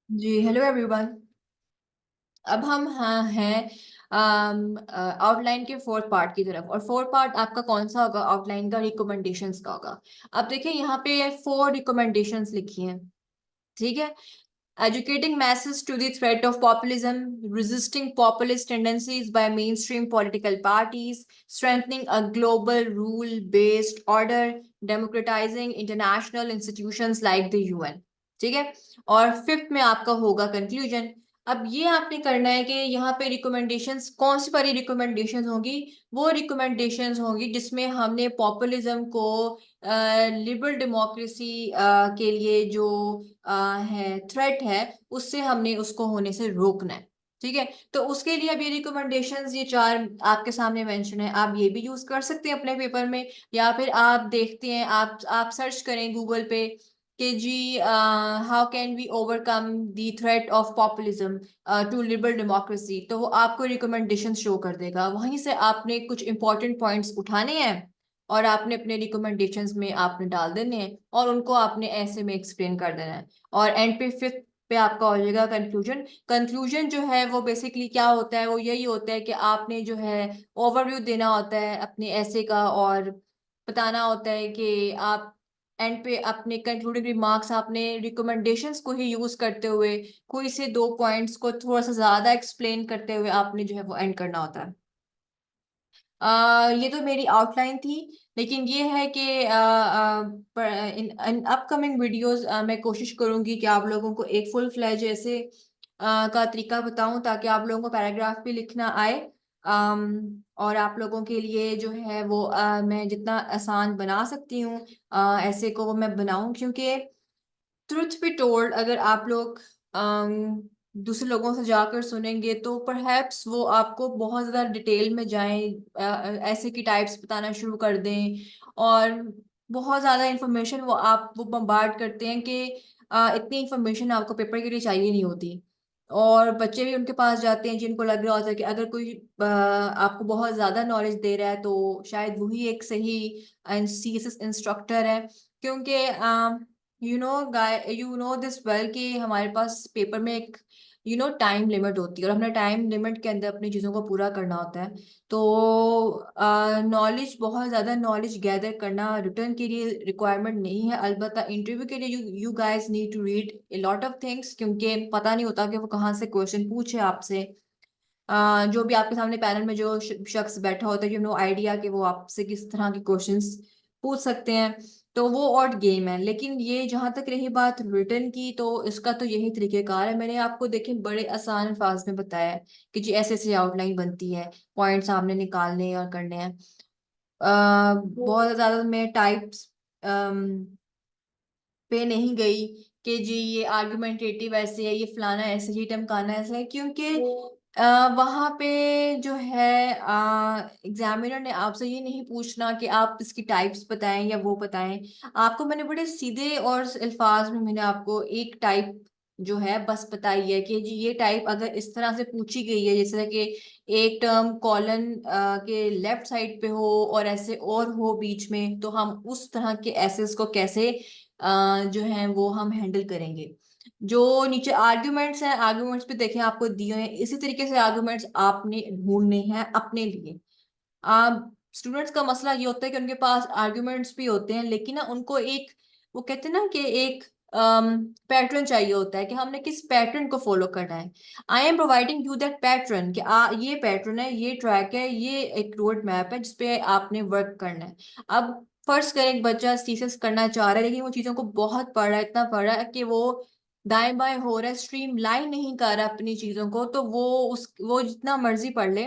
जी hello everyone. अब हम हाँ हैं आउटलाइन के फोर्थ पार्ट की तरफ। और फोर्थ पार्ट आपका कौन सा होगा? आउटलाइन का रिकमेंडेशंस का होगा। अब देखिए यहाँ पे फोर रिकमेंडेशंस लिखी हैं। ठीक है। Educating masses to the threat of populism, resisting populist tendencies by mainstream political parties, strengthening a global rule-based order, democratizing international institutions like the UN। ठीक है। और फिफ्थ में आपका होगा कंक्लूजन। अब ये आपने करना है कि यहाँ पे रिकमेंडेशंस कौन सी वाली रिकमेंडेशंस होंगी? वो रिकमेंडेशंस होंगी जिसमें हमने पॉपुलिज्म को लिबरल डेमोक्रेसी के लिए जो है थ्रेट है, उससे हमने उसको होने से रोकना है। ठीक है। तो उसके लिए अब ये रिकमेंडेशंस ये चार आपके सामने मेंशन है। आप ये भी यूज कर सकते हैं अपने पेपर में, या फिर आप देखते हैं, आप सर्च करें गूगल पे कि जी how can we overcome the threat of populism to liberal democracy, तो वो आपको रिकमेंडेशन शो कर देगा। वहीं से आपने कुछ इंपॉर्टेंट पॉइंट्स उठाने हैं और आपने अपने रिकमेंडेशंस में आपने डाल देने हैं और उनको आपने ऐसे में एक्सप्लेन कर देना है। और एंड पे फिफ्थ पे आपका हो जाएगा कंक्लूजन। कंक्लूजन जो है वो बेसिकली क्या होता है? वो यही होता है कि आपने जो है ओवरव्यू देना होता है अपने ऐसे का, और बताना होता है कि आप एंड पे अपने कंक्लूडिंग रिमार्क्स आपने रिकमेंडेशंस को ही यूज करते हुए कोई से दो पॉइंट्स को थोड़ा सा ज्यादा एक्सप्लेन करते हुए आपने जो है वो एंड करना होता है। ये तो मेरी आउटलाइन थी। लेकिन ये है कि इन अपकमिंग वीडियोस मैं कोशिश करूंगी कि आप लोगों को एक फुल फ्लैज ऐसे का तरीका बताऊं ताकि आप लोगों को पैराग्राफ भी लिखना आए। और आप लोगों के लिए जो है वो मैं जितना आसान बना सकती हूँ ऐसे को वो मैं बनाऊं, क्योंकि ट्रुथ बी टोल्ड अगर आप लोग दूसरे लोगों से जाकर सुनेंगे तो परहैप्स वो आपको बहुत ज़्यादा डिटेल में जाएं, ऐसे की टाइप्स बताना शुरू कर दें, और बहुत ज़्यादा इंफॉर्मेशन वो बम्बार्ड करते हैं कि इतनी इंफॉर्मेशन आपको पेपर के लिए चाहिए नहीं होती। और बच्चे भी उनके पास जाते हैं जिनको लग रहा होता है कि अगर कोई आपको बहुत ज़्यादा नॉलेज दे रहा है तो शायद वही एक सही सीएसएस इंस्ट्रक्टर है। क्योंकि यू नो दिस वेल कि हमारे पास पेपर में एक टाइम लिमिट होती है और हमने टाइम लिमिट के अंदर अपनी चीज़ों को पूरा करना होता है। तो नॉलेज बहुत ज़्यादा नॉलेज गैदर करना रिटर्न के लिए रिक्वायरमेंट नहीं है, अलबत्ता इंटरव्यू के लिए you you guys need to read a lot of things, क्योंकि पता नहीं होता कि वो कहाँ से क्वेश्चन पूछे आपसे। जो भी आपके सामने पैनल में जो शख्स बैठा होता है, यू नो आइडिया कि वो आपसे किस तरह के क्वेश्चंस पूछ सकते हैं। तो वो और गेम है। लेकिन ये जहां तक रही बात रिटर्न की, तो इसका तो यही तरीकेकार है। मैंने आपको देखें बड़े आसान अल्फाज में बताया है कि जी ऐसे ऐसे आउटलाइन बनती है, पॉइंट्स आपने निकालने और करने हैं। बहुत ज्यादा मैं टाइप्स पे नहीं गई कि जी ये आर्गुमेंटेटिव ऐसे है, ये फलाना ऐसे, ये टमकाना ऐसा है, क्योंकि वहां पे जो है एग्जामिनर ने आपसे ये नहीं पूछना कि आप इसकी टाइप्स बताएं या वो बताएं। आपको मैंने बड़े सीधे और अल्फाज में मैंने आपको एक टाइप जो है बस बताई है कि जी ये टाइप अगर इस तरह से पूछी गई है, जैसे कि एक टर्म कॉलन के लेफ्ट साइड पे हो और ऐसे और हो बीच में, तो हम उस तरह के एसेस को कैसे जो है वो हम हैंडल करेंगे। जो नीचे आर्ग्यूमेंट्स हैं, आर्ग्यूमेंट्स पे देखें आपको दिए हैं, इसी तरीके से आर्ग्यूमेंट्स आपने ढूंढने हैं अपने लिए। आप स्टूडेंट्स का मसला ये होता है कि उनके पास आर्ग्यूमेंट्स भी होते हैं, लेकिन ना उनको एक वो कहते हैं ना कि एक पैटर्न चाहिए होता है कि हमने किस पैटर्न को फॉलो करना है। I am providing you that pattern कि ये पैटर्न है, ये ट्रैक है, ये एक रोड मैप है जिसपे आपने वर्क करना है। अब फर्ज करें एक बच्चा थीसिस करना चाह रहा है, लेकिन वो चीजों को बहुत पढ़ रहा है, इतना पढ़ रहा है कि वो दाएं बाएं हो रहा है, स्ट्रीम लाइन नहीं कर रहा अपनी चीजों को, तो वो जितना मर्जी पढ़ ले,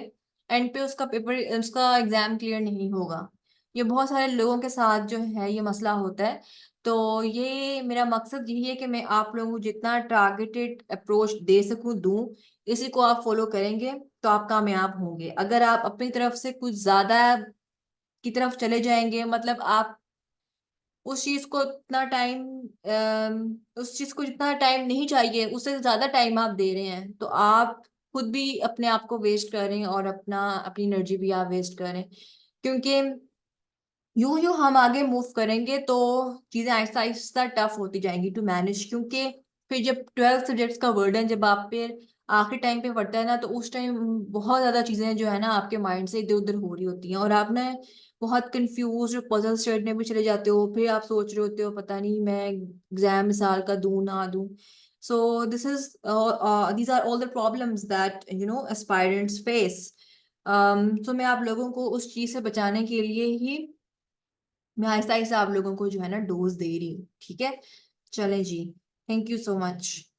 एंड पे उसका पेपर उसका एग्जाम क्लियर नहीं होगा। ये बहुत सारे लोगों के साथ जो है ये मसला होता है। तो ये मेरा मकसद यही है कि मैं आप लोगों को जितना टारगेटेड अप्रोच दे सकूं दूं। इसी को आप फॉलो करेंगे तो आप कामयाब होंगे। अगर आप अपनी तरफ से कुछ ज्यादा की तरफ चले जाएंगे, मतलब आप उस चीज को इतना टाइम उस चीज को जितना टाइम नहीं चाहिए उससे ज्यादा टाइम आप दे रहे हैं, तो आप खुद भी अपने आप को वेस्ट कर रहे हैं और अपनी एनर्जी भी आप वेस्ट कर रहे हैं। क्योंकि यूं यूं हम आगे मूव करेंगे तो चीजें आहिस्ता आहिस्ता टफ होती जाएंगी टू मैनेज। क्योंकि फिर जब 12 सब्जेक्ट्स का वर्डन जब आप पे आखिरी टाइम पे पड़ता है ना, तो उस टाइम बहुत ज्यादा चीजें जो है ना आपके माइंड से इधर उधर हो रही होती हैं, और आप ना बहुत कंफ्यूज और पजल स्टेट में भी चले जाते हो। फिर आप सोच रहे होते हो पता नहीं मैं एग्जाम साल का दूं ना दूं। So this is these are all the problems that aspirants face. तो मैं आप लोगों को उस चीज से बचाने के लिए ही मैं आहिस्ता आहिस्ता आप लोगों को जो है ना डोज दे रही हूँ, ठीक है। चलें जी, थैंक यू सो मच।